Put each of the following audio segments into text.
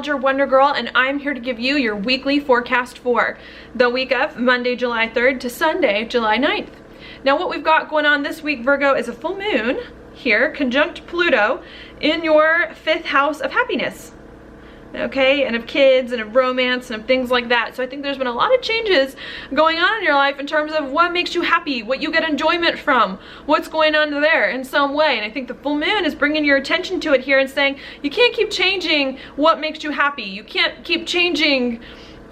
Astrologer Wonder Girl, and I'm here to give you your weekly forecast for the week of Monday, July 3rd to Sunday, July 9th. Now what we've got going on this week, Virgo, is a full moon here, conjunct Pluto, in your 5th house of happiness. Okay, and of kids and of romance and of things like that. So I think there's been a lot of changes going on in your life in terms of what makes you happy, what you get enjoyment from, what's going on there in some way. And I think the full moon is bringing your attention to it here and saying you can't keep changing what makes you happy. You can't keep changing,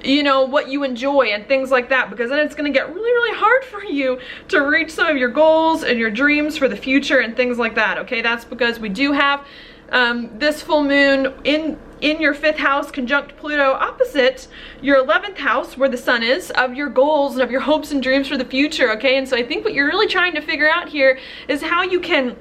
you know, what you enjoy and things like that, because then it's going to get really, really hard for you to reach some of your goals and your dreams for the future and things like that. Okay, that's because we do have this full moon in your 5th house conjunct Pluto opposite your 11th house where the sun is, of your goals and of your hopes and dreams for the future. Okay, and so I think what you're really trying to figure out here is how you can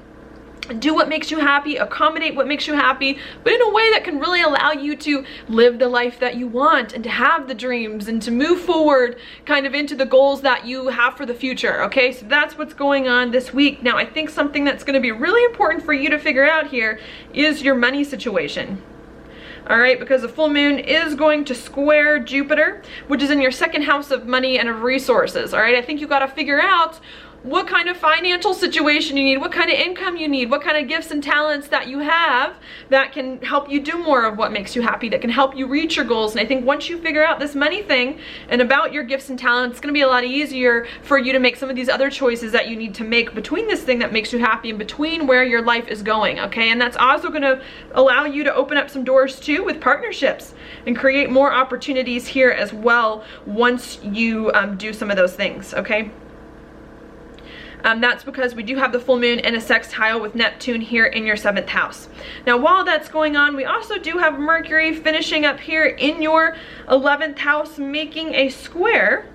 do what makes you happy, accommodate what makes you happy, but in a way that can really allow you to live the life that you want and to have the dreams and to move forward kind of into the goals that you have for the future. Okay, so that's what's going on this week. Now I think something that's going to be really important for you to figure out here is your money situation. All right, because the full moon is going to square Jupiter, which is in your 2nd house of money and of resources. All right, I think you got to figure out what kind of financial situation you need, what kind of income you need, what kind of gifts and talents that you have that can help you do more of what makes you happy, that can help you reach your goals. And I think once you figure out this money thing and about your gifts and talents, it's going to be a lot easier for you to make some of these other choices that you need to make between this thing that makes you happy and between where your life is going. Okay, and that's also going to allow you to open up some doors too with partnerships and create more opportunities here as well once you do some of those things. Okay. That's because we do have the full moon in a sextile with Neptune here in your 7th house. Now while that's going on, we also do have Mercury finishing up here in your 11th house, making a square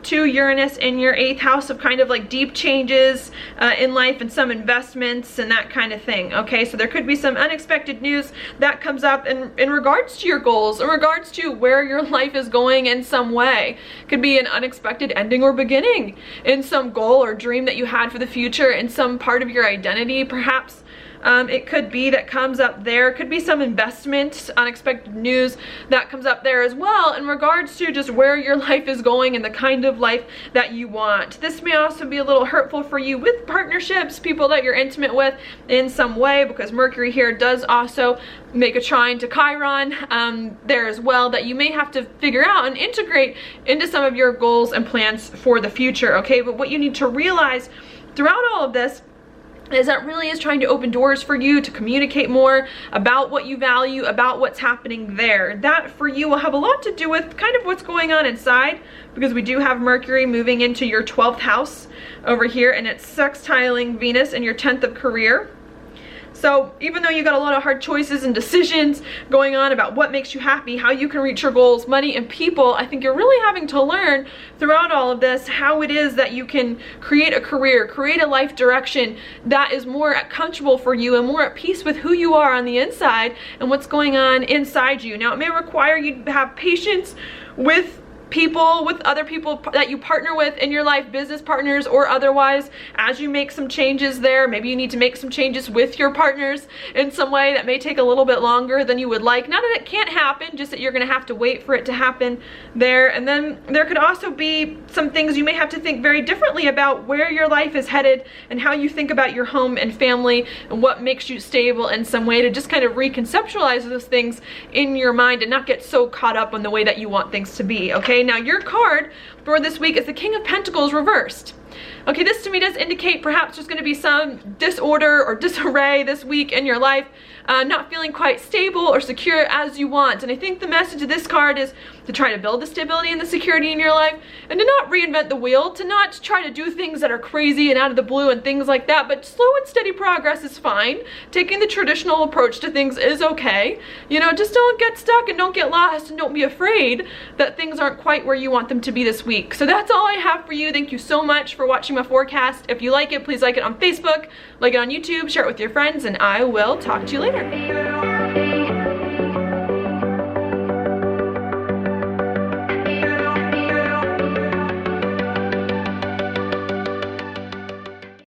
to Uranus in your 8th house of kind of like deep changes in life and some investments and that kind of thing. Okay, so there could be some unexpected news that comes up in regards to your goals, in regards to where your life is going in some way. Could be an unexpected ending or beginning in some goal or dream that you had for the future, in some part of your identity perhaps. It could be that comes up there. Could be some investment, unexpected news that comes up there as well in regards to just where your life is going and the kind of life that you want. This may also be a little hurtful for you with partnerships, people that you're intimate with in some way, because Mercury here does also make a trine to Chiron there as well, that you may have to figure out and integrate into some of your goals and plans for the future. Okay, but what you need to realize throughout all of this is that really is trying to open doors for you to communicate more about what you value, about what's happening there. That for you will have a lot to do with kind of what's going on inside, because we do have Mercury moving into your 12th house over here, and it's sextiling Venus in your 10th of career. So even though you got a lot of hard choices and decisions going on about what makes you happy, how you can reach your goals, money and people, I think you're really having to learn throughout all of this how it is that you can create a career, create a life direction that is more comfortable for you and more at peace with who you are on the inside and what's going on inside you. Now it may require you to have patience with people, with other people that you partner with in your life, business partners or otherwise, as you make some changes there. Maybe you need to make some changes with your partners in some way that may take a little bit longer than you would like. Not that it can't happen, just that you're going to have to wait for it to happen there. And then there could also be some things you may have to think very differently about where your life is headed and how you think about your home and family and what makes you stable in some way, to just kind of reconceptualize those things in your mind and not get so caught up on the way that you want things to be. Okay, now your card for this week is the King of Pentacles reversed. Okay, this to me does indicate perhaps there's going to be some disorder or disarray this week in your life, not feeling quite stable or secure as you want. And I think the message of this card is to try to build the stability and the security in your life and to not reinvent the wheel, to not try to do things that are crazy and out of the blue and things like that, but slow and steady progress is fine. Taking the traditional approach to things is okay. You know, just don't get stuck and don't get lost and don't be afraid that things aren't quite where you want them to be this week. So that's all I have for you. Thank you so much for watching my forecast. If you like it, please like it on Facebook, like it on YouTube, share it with your friends, and I will talk to you later.